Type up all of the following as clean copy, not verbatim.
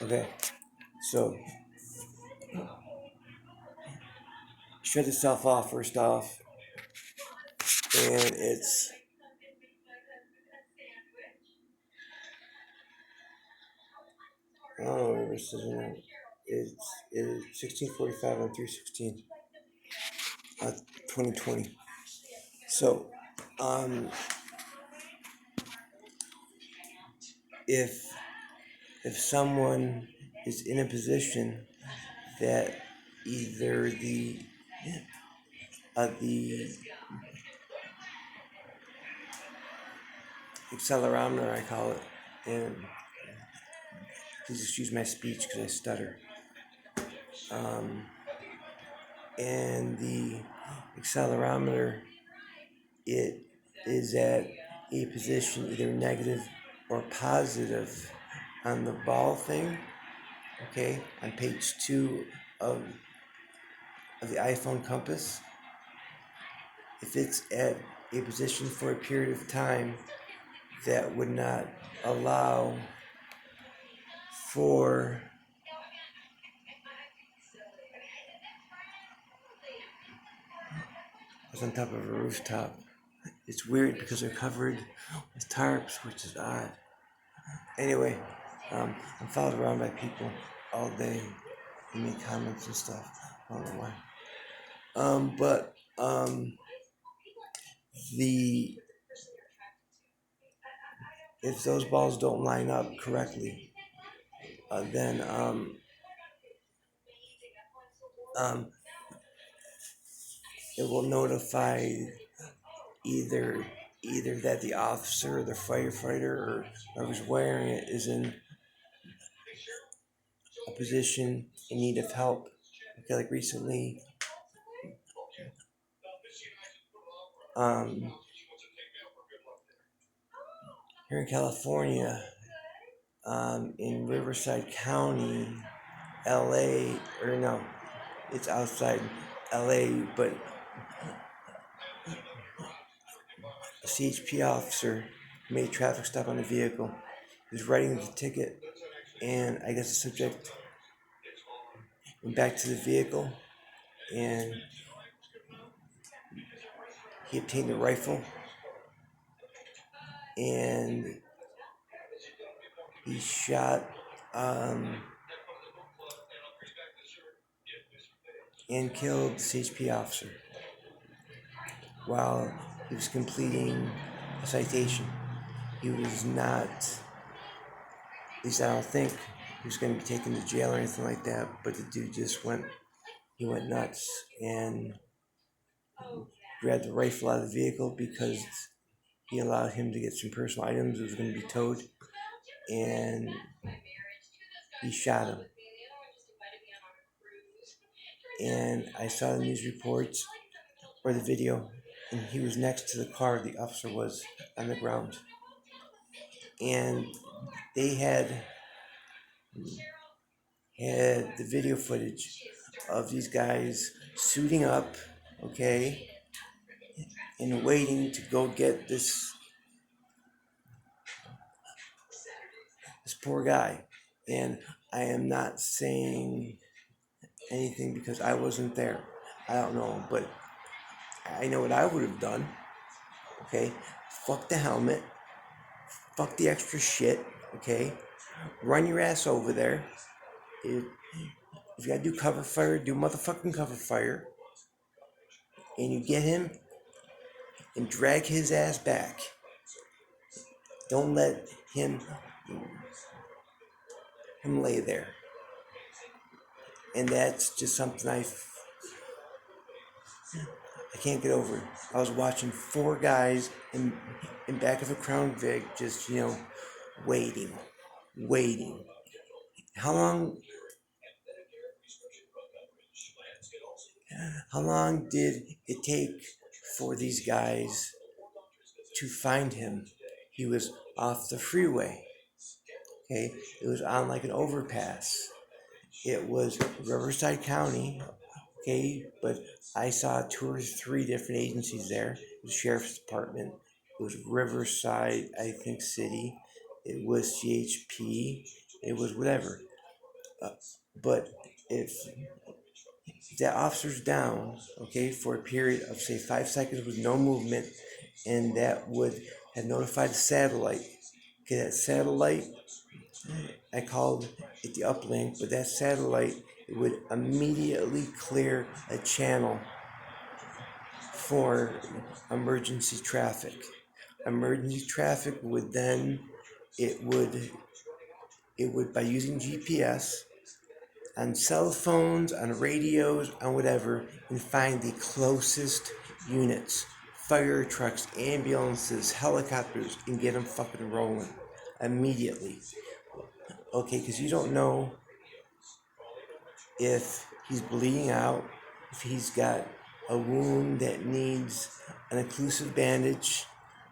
Okay, so shut itself off first off, and it's I don't know what it says in there. It's 16:45 on 3/16, 2020. So, um, if if someone is in a position that either the accelerometer, I call it, and please excuse my speech because I stutter. Um, and the accelerometer, it is at a position either negative or positive on the ball thing. Okay, on page 2 of the iPhone compass. If it's at a position for a period of time that would not allow for I was on top of a rooftop. It's weird because they're covered with tarps, which is odd. Anyway, I'm followed around by people all day. They make comments and stuff. I don't know why. But the if those balls don't line up correctly, then um, it will notify either either that the officer or the firefighter or whoever's wearing it is in a position in need of help. Okay, like recently, um, here in California, in Riverside County, LA, or no, it's outside LA, but a CHP officer made a traffic stop on a vehicle. He was writing the ticket, and I guess the subject went back to the vehicle, and he obtained a rifle, and he shot and killed the CHP officer while he was completing a citation. He was not, at least I don't think, he was going to be taken to jail or anything like that, but the dude just went nuts and grabbed the rifle out of the vehicle because he allowed him to get some personal items that was going to be towed, and he shot him. And I saw the news reports or the video, and he was next to the car the officer was on the ground. And they had the video footage of these guys suiting up, okay, and waiting to go get this poor guy. And I am not saying anything because I wasn't there. I don't know, but I know what I would have done. Okay, fuck the helmet, fuck the extra shit. Okay, run your ass over there. If you gotta do cover fire, do motherfucking cover fire, and you get him and drag his ass back. Don't let him lay there. And that's just something I can't get over. I was watching 4 guys in back of a Crown Vic, just waiting. How long? How long did it take for these guys to find him? He was off the freeway. Okay, it was on like an overpass. It was Riverside County. Okay, but I saw 2 or 3 different agencies there. It was Sheriff's Department. It was Riverside, I think, City. It was CHP. It was whatever. But if that officer's down, okay, for a period of say 5 seconds with no movement, and that would have notified the satellite. Okay, that satellite, I called it the uplink, but that satellite, it would immediately clear a channel for emergency traffic. Emergency traffic would then, it would, by using GPS on cell phones, on radios, on whatever, and find the closest units, fire trucks, ambulances, helicopters, and get them fucking rolling immediately. Okay, because you don't know if he's bleeding out, if he's got a wound that needs an occlusive bandage.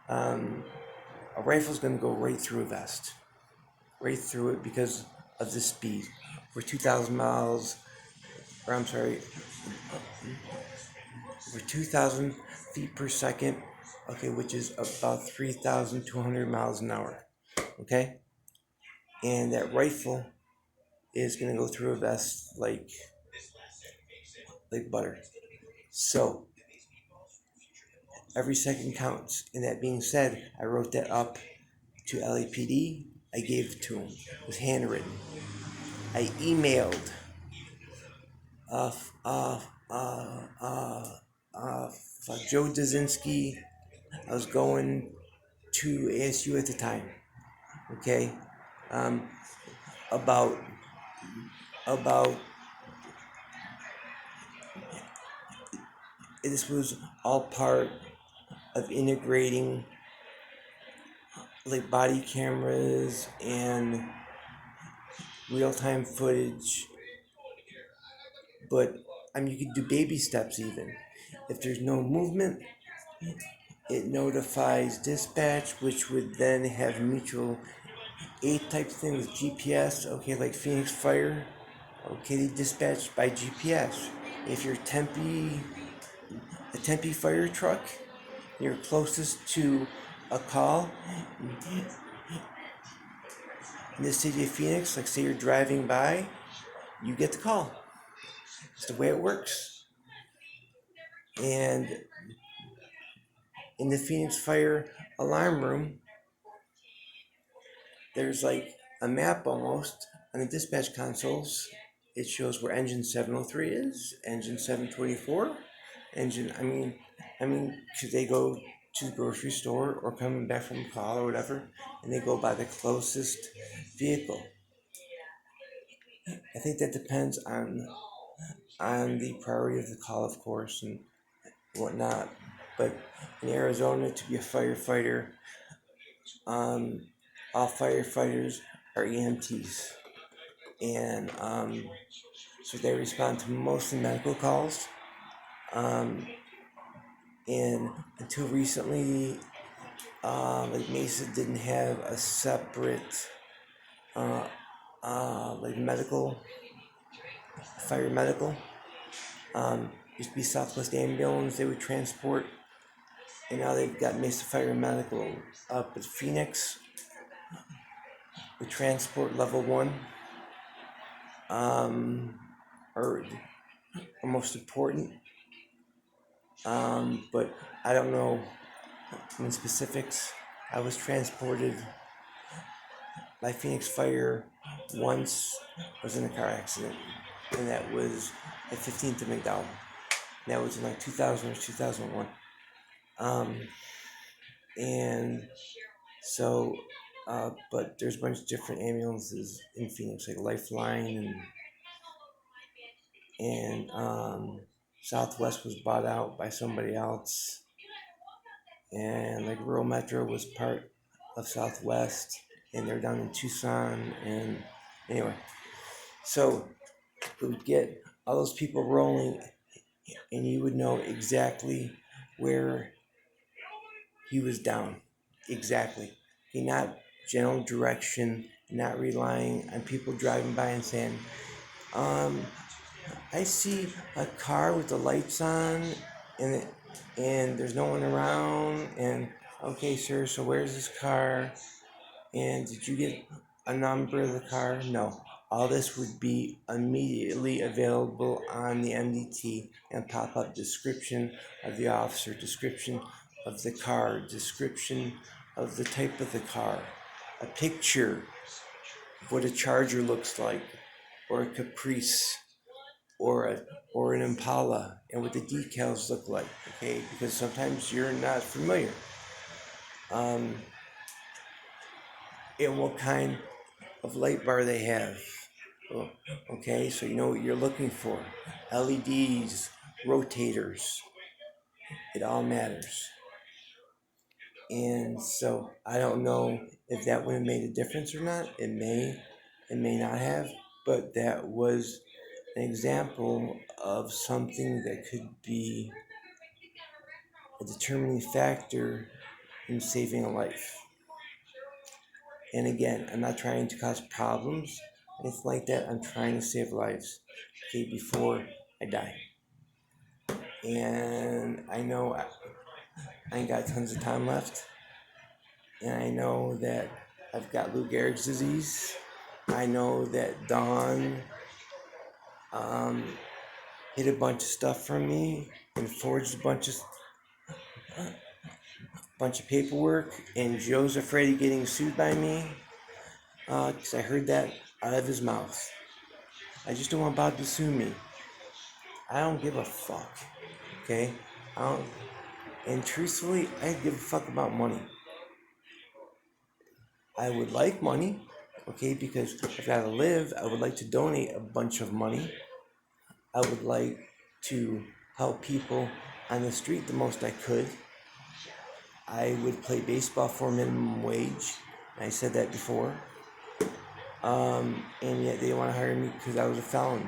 A rifle's going to go right through a vest, right through it because of the speed. We're 2,000 miles, or I'm sorry, we're 2,000 feet per second, okay, which is about 3,200 miles an hour, okay? And that rifle is going to go through a vest like butter. So every second counts. And that being said, I wrote that up to LAPD. I gave it to him. It was handwritten. I emailed uh, Joe Dazinski. I was going to ASU at the time. Okay, about this was all part of integrating like body cameras and real-time footage. But I mean, you could do baby steps even. If there's no movement, it notifies dispatch, which would then have mutual aid type thing with GPS. Okay, like Phoenix Fire. Okay, they dispatch by GPS. If you're a Tempe fire truck, you're closest to a call in the city of Phoenix, like say you're driving by, you get the call. It's the way it works. And in the Phoenix Fire alarm room, there's like a map almost on the dispatch consoles. It shows where engine 703 is, engine 724, because they go to the grocery store or coming back from a call or whatever, and they go by the closest vehicle. I think that depends on the priority of the call, of course, and whatnot. But in Arizona, to be a firefighter, all firefighters are EMTs, and so they respond to mostly medical calls. And until recently, like Mesa didn't have a separate like fire medical. Used to be Southwest Ambulance they would transport, and now they've got Mesa Fire Medical up at Phoenix. We transport level 1, or most important. But I don't know in specifics. I was transported by Phoenix Fire once. I was in a car accident, and that was at 15th and McDowell. That was in like 2000 or 2001. And so, but there's a bunch of different ambulances in Phoenix, like Lifeline, and Southwest was bought out by somebody else, and like Rural Metro was part of Southwest, and they're down in Tucson, and anyway, so it would get all those people rolling, and you would know exactly where he was down, exactly. Not general direction, not relying on people driving by and saying, I see a car with the lights on, and there's no one around, and okay, sir, so where's this car? And did you get a number of the car? No. all this would be immediately available on the MDT and pop up description of the officer, description of the car, description of the type of the car, a picture of what a Charger looks like, or a Caprice, or an Impala, and what the decals look like, okay? Because sometimes you're not familiar. And what kind of light bar they have. Okay, so you know what you're looking for. LEDs, rotators, it all matters. And so I don't know if that would have made a difference or not. It may not have, but that was an example of something that could be a determining factor in saving a life. And again, I'm not trying to cause problems, anything like that. I'm trying to save lives, okay, before I die. And I know I ain't got tons of time left. And I know that I've got Lou Gehrig's disease. I know that Dawn hid a bunch of stuff from me and forged a bunch of paperwork. And Joe's afraid of getting sued by me because I heard that out of his mouth. I just don't want Bob to sue me. I don't give a fuck. Okay? And truthfully, I give a fuck about money. I would like money, okay, because if I gotta live, I would like to donate a bunch of money. I would like to help people on the street the most I could. I would play baseball for minimum wage. I said that before. And yet they want to hire me because I was a felon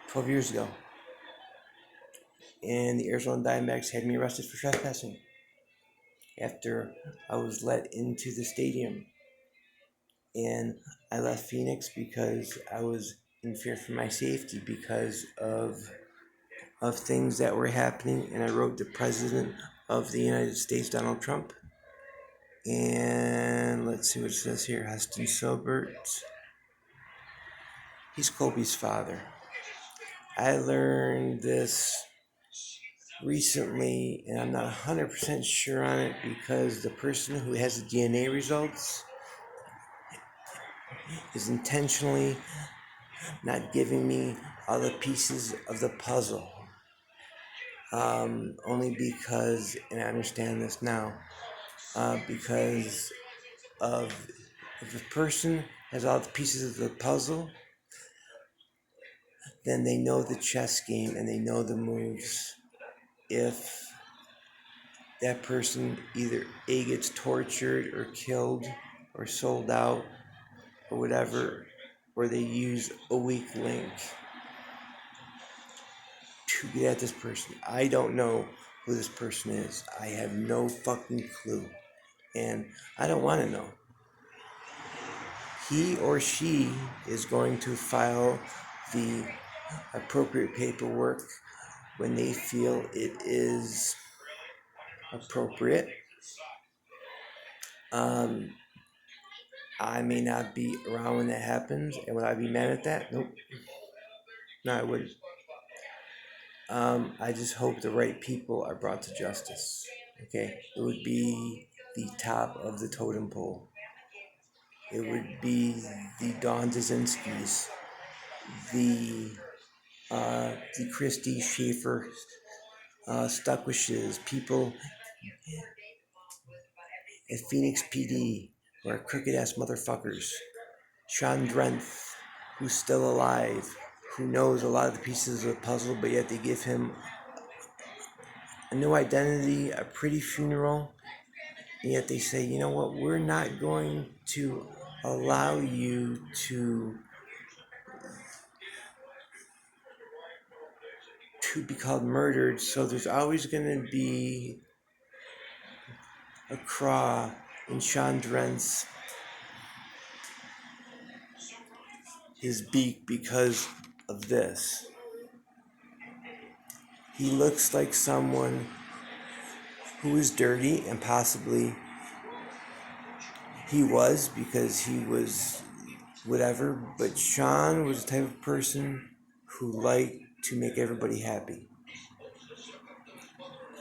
12 years ago. And the Arizona Diamondbacks had me arrested for trespassing after I was let into the stadium. And I left Phoenix because I was in fear for my safety because of things that were happening. And I wrote the President of the United States, Donald Trump. And let's see what it says here. Heston Silbert. He's Kobe's father. I learned this recently, and I'm not 100% sure on it because the person who has the DNA results is intentionally not giving me all the pieces of the puzzle. Only because, and I understand this now, because of if a person has all the pieces of the puzzle, then they know the chess game and they know the moves. If that person either A, gets tortured or killed or sold out or whatever, or they use a weak link to get at this person. I don't know who this person is. I have no fucking clue. And I don't want to know. He or she is going to file the appropriate paperwork when they feel it is appropriate. I may not be around when that happens, and would I be mad at that? Nope. No, I wouldn't. I just hope the right people are brought to justice. Okay? It would be the top of the totem pole. It would be the Don Dazinskis, the Christy Schaefer, Stuckwishes, people at Phoenix PD who are crooked ass motherfuckers. Sean Drenth, who's still alive, who knows a lot of the pieces of the puzzle, but yet they give him a new identity, a pretty funeral, and yet they say, you know what, we're not going to allow you to be called murdered, so there's always going to be a craw in Sean Drenth's his beak because of this. He looks like someone who is dirty, and possibly he was, because he was whatever. But Sean was the type of person who liked to make everybody happy,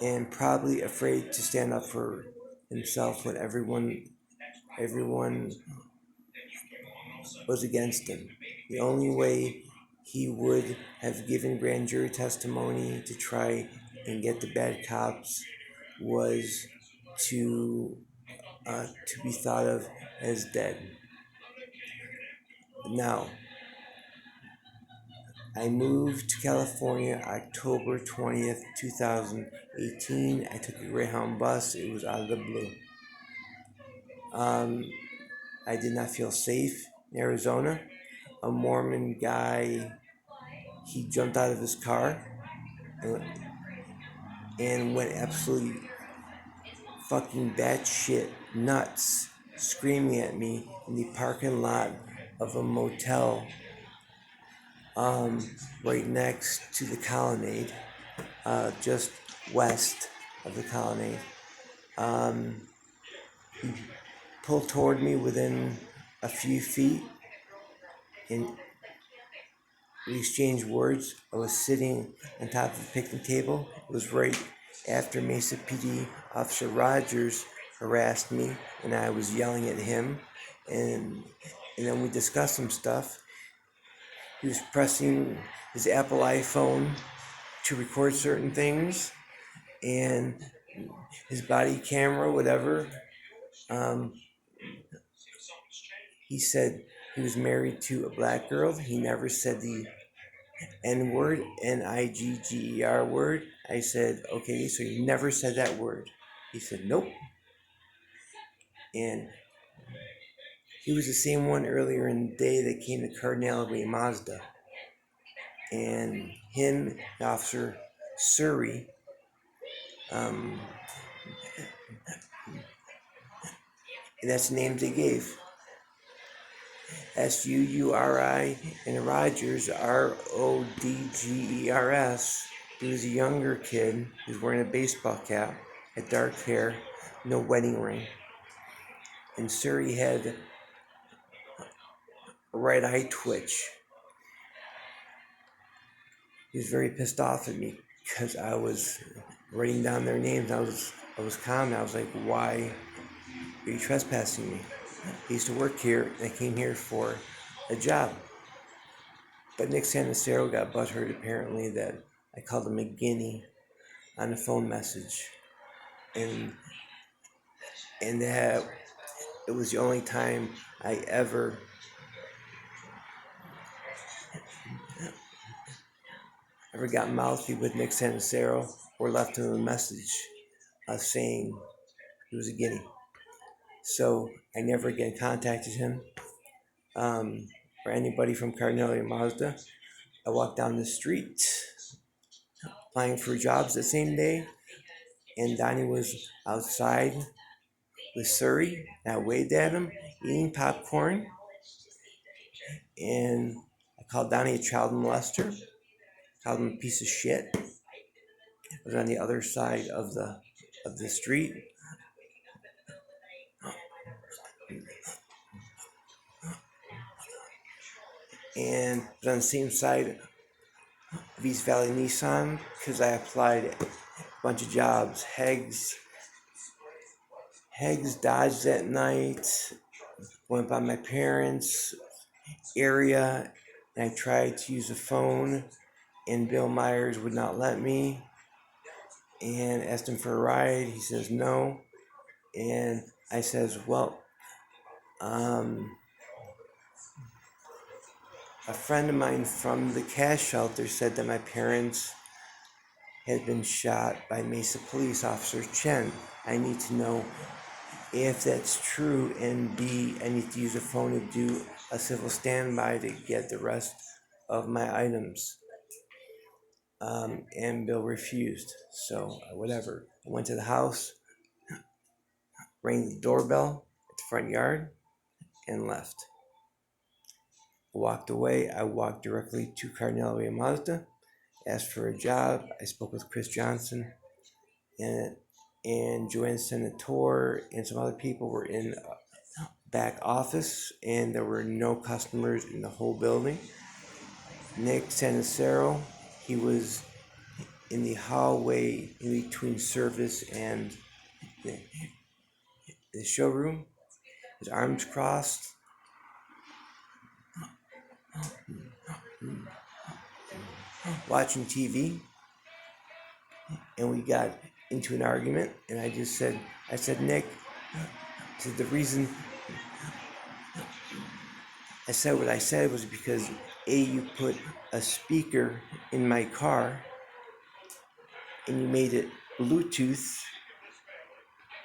and probably afraid to stand up for himself when everyone was against him. The only way he would have given grand jury testimony to try and get the bad cops was to to be thought of as dead. Now, I moved to California October 20th, 2018. I took a Greyhound bus. It was out of the blue. I did not feel safe in Arizona. A Mormon guy, he jumped out of his car and went absolutely fucking batshit nuts, screaming at me in the parking lot of a motel right next to the colonnade, just west of the colonnade. He pulled toward me within a few feet, and we exchanged words. I was sitting on top of a picnic table. It was right after Mesa PD Officer Rogers harassed me, and I was yelling at him, and then we discussed some stuff. He was pressing his Apple iPhone to record certain things, and his body camera, whatever. He said he was married to a black girl. He never said the N word, Nigger word. I said, okay, so you never said that word. He said, nope. And he was the same one earlier in the day that came to Cardinal Mazda. And him, the Officer Surrey, and that's the names they gave. Suuri and Rogers, Rodgers. He was a younger kid. He was wearing a baseball cap, had dark hair, no wedding ring. And Surrey had a right eye twitch. He was very pissed off at me because I was writing down their names. I was calm. I was like, why are you trespassing me? I used to work here, and I came here for a job. But Nick Sanacero got butthurt apparently that I called him a guinea on a phone message, and that it was the only time I ever got mouthy with Nick Sanacero or left him a message saying he was a guinea. So I never again contacted him or anybody from Cardinal Mazda. I walked down the street applying for jobs the same day, and Donnie was outside with Surrey, and I waved at him, eating popcorn, and I called Donnie a child molester, called him a piece of shit. I was on the other side of the street. And on the same side of East Valley Nissan, because I applied a bunch of jobs. Heggs dodged that night, went by my parents' area, and I tried to use a phone, and Bill Myers would not let me, and asked him for a ride. He says no, and I says, well, a friend of mine from the cash shelter said that my parents had been shot by Mesa Police Officer Chen. I need to know if that's true, and B, I need to use a phone to do a civil standby to get the rest of my items. And Bill refused, so whatever. I went to the house, rang the doorbell at the front yard, and left. I walked away. I walked directly to Cardinal Mazda, asked for a job. I spoke with Chris Johnson, and Joanne Senator and some other people were in back office, and there were no customers in the whole building. Nick Sanicero, he was in the hallway in between service and the showroom, his arms crossed, watching TV, and we got into an argument, and I said, Nick, I said, the reason I said what I said was because you put a speaker in my car and you made it Bluetooth,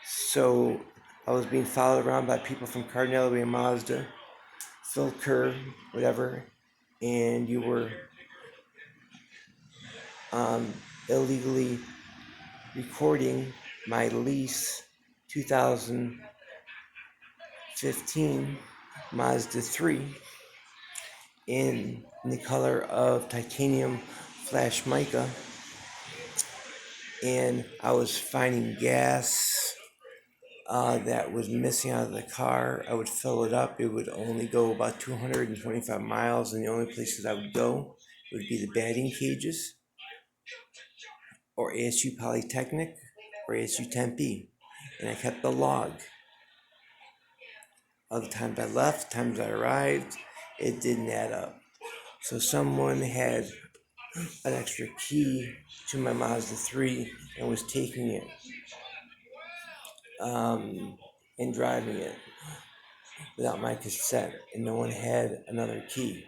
so I was being followed around by people from Cardinelli and Mazda, Phil Kerr, whatever, and you were illegally recording my lease 2015 Mazda 3 in the color of titanium flash mica, and I was finding gas that was missing out of the car. I would fill it up. It would only go about 225 miles, and the only places I would go would be the batting cages, or ASU Polytechnic, or ASU Tempe. And I kept the log of the times I left, times I arrived. It didn't add up. So someone had an extra key to my Mazda 3 and was taking it and driving it without my consent, and no one had another key.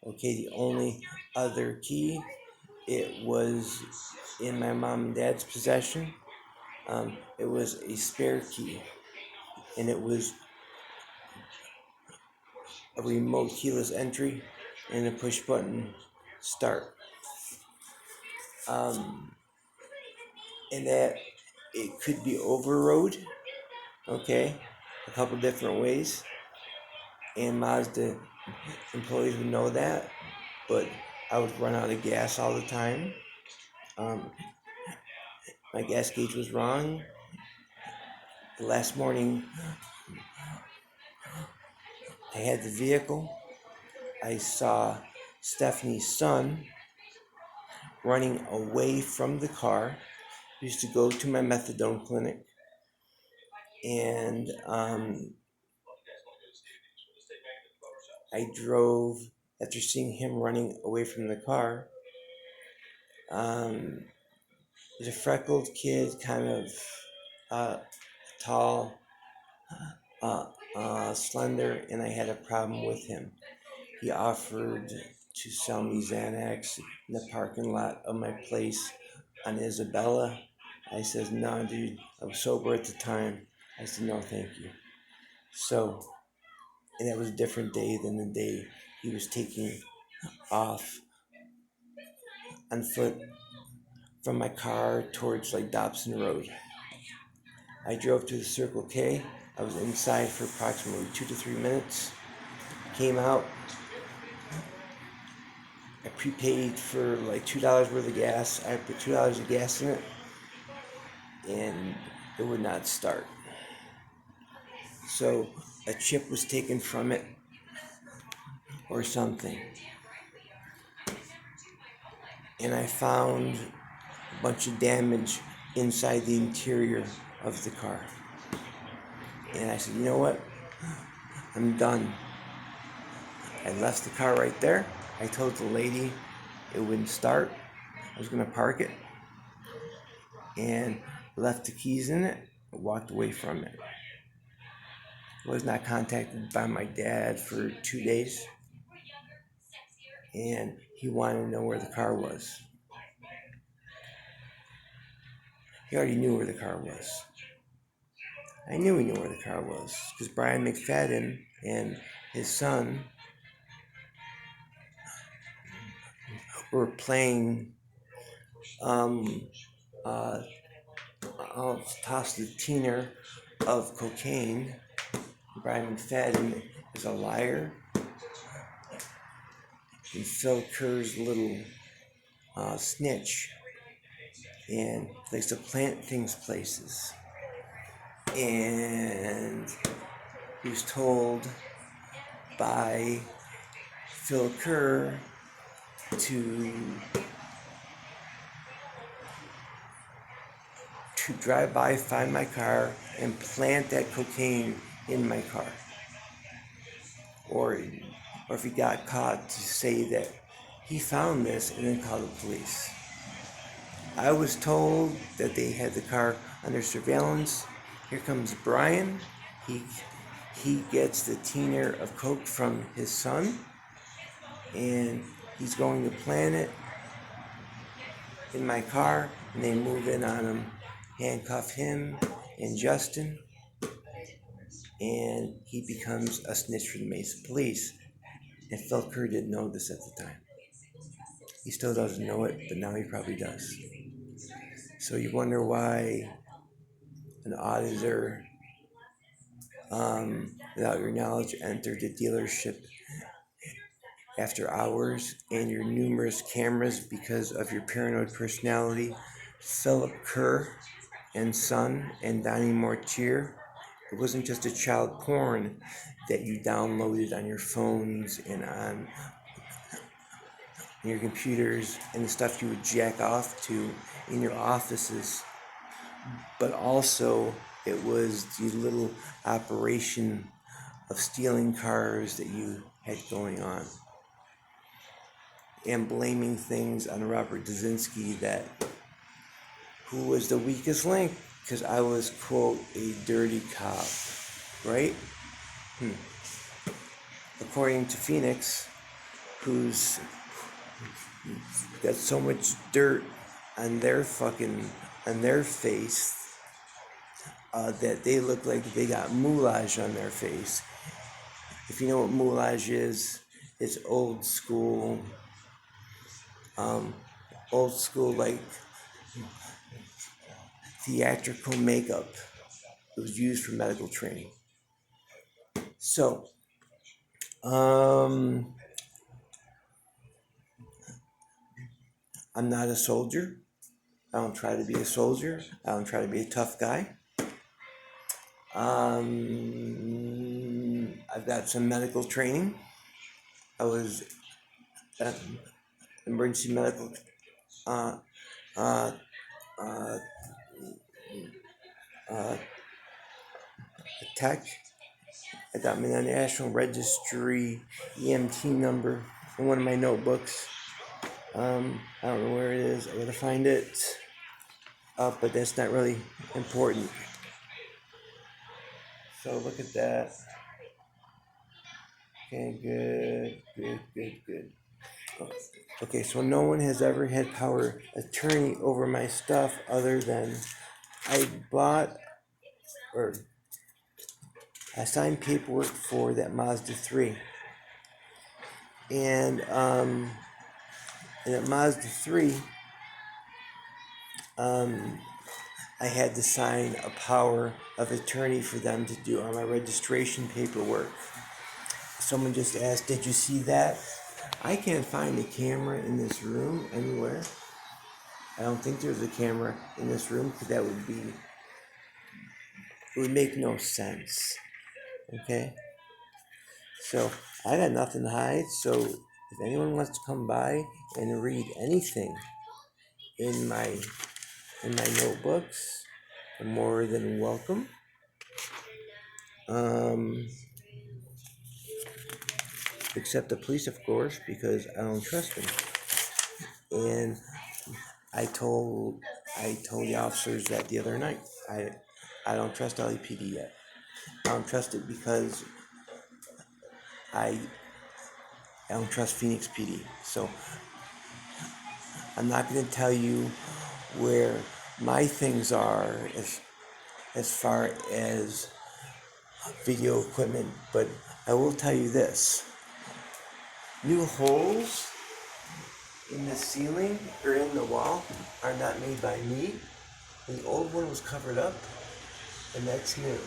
Okay, the only other key, it was in my mom and dad's possession. It was a spare key, and it was a remote keyless entry and a push button start. And that it could be overrode, okay, a couple different ways, and Mazda employees would know that, but I would run out of gas all the time. My gas gauge was wrong. The last morning I had the vehicle, I saw Stephanie's son running away from the car. He used to go to my methadone clinic, and I drove after seeing him running away from the car. He's a freckled kid, kind of tall, slender, and I had a problem with him. He offered to sell me Xanax in the parking lot of my place on Isabella. I said, no, dude, I was sober at the time. I said, no, thank you. So, and that was a different day than the day he was taking off on foot from my car towards like Dobson Road. I drove to the Circle K. I was inside for approximately 2 to 3 minutes. Came out. I prepaid for like $2 worth of gas. I put $2 of gas in it, and it would not start. So a chip was taken from it or something. And I found a bunch of damage inside the interior of the car. And I said, you know what? I'm done. I left the car right there. I told the lady it wouldn't start. I was going to park it. And left the keys in it. Walked away from it. Was not contacted by my dad for 2 days. And he wanted to know where the car was. He already knew where the car was. I knew he knew where the car was, because Brian McFadden and his son were playing I'll toss the teener of cocaine. Brian McFadden is a liar, and Phil Kerr's little snitch, and likes to plant things places. And he was told by Phil Kerr to drive by, find my car, and plant that cocaine in my car. Or if he got caught, to say that he found this and then call the police. I was told that they had the car under surveillance. Here comes Brian. He gets the teener of coke from his son, and he's going to plant it in my car, and they move in on him, handcuff him and Justin, and he becomes a snitch for the Mesa police. And Phil Kerr didn't know this at the time. He still doesn't know it, but now he probably does. So you wonder why an auditor, without your knowledge, entered the dealership after hours, and your numerous cameras because of your paranoid personality. Philip Kerr and Son and Donnie Mortier. It wasn't just a child porn that you downloaded on your phones and on your computers and the stuff you would jack off to in your offices, but also it was the little operation of stealing cars that you had going on and blaming things on Robert Dzinski, that who was the weakest link because I was, quote, a dirty cop, right? According to Phoenix, who's got so much dirt on their face that they look like they got moulage on their face. If you know what moulage is, it's old school like theatrical makeup. It was used for medical training. So, I'm not a soldier. I don't try to be a soldier. I don't try to be a tough guy. I've got some medical training. I was emergency medical tech. I got my National Registry EMT number in one of my notebooks. I don't know where it is. I gotta find it. But that's not really important. So look at that. Okay, good. Okay, so no one has ever had power attorney over my stuff other than I bought or I signed paperwork for that Mazda 3. And at Mazda 3, I had to sign a power of attorney for them to do on my registration paperwork. Someone just asked, did you see that? I can't find a camera in this room anywhere. I don't think there's a camera in this room because it would make no sense. Okay? So I got nothing to hide. So if anyone wants to come by and read anything in my notebooks, you're more than welcome. Except the police, of course, because I don't trust them. And I told the officers that the other night. I don't trust LAPD yet. I don't trust it because I don't trust Phoenix PD. So I'm not going to tell you where my things are as far as video equipment, but I will tell you this. New holes in the ceiling or in the wall are not made by me. The old one was covered up, and that's new.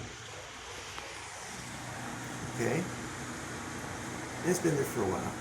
Okay? It's been there for a while.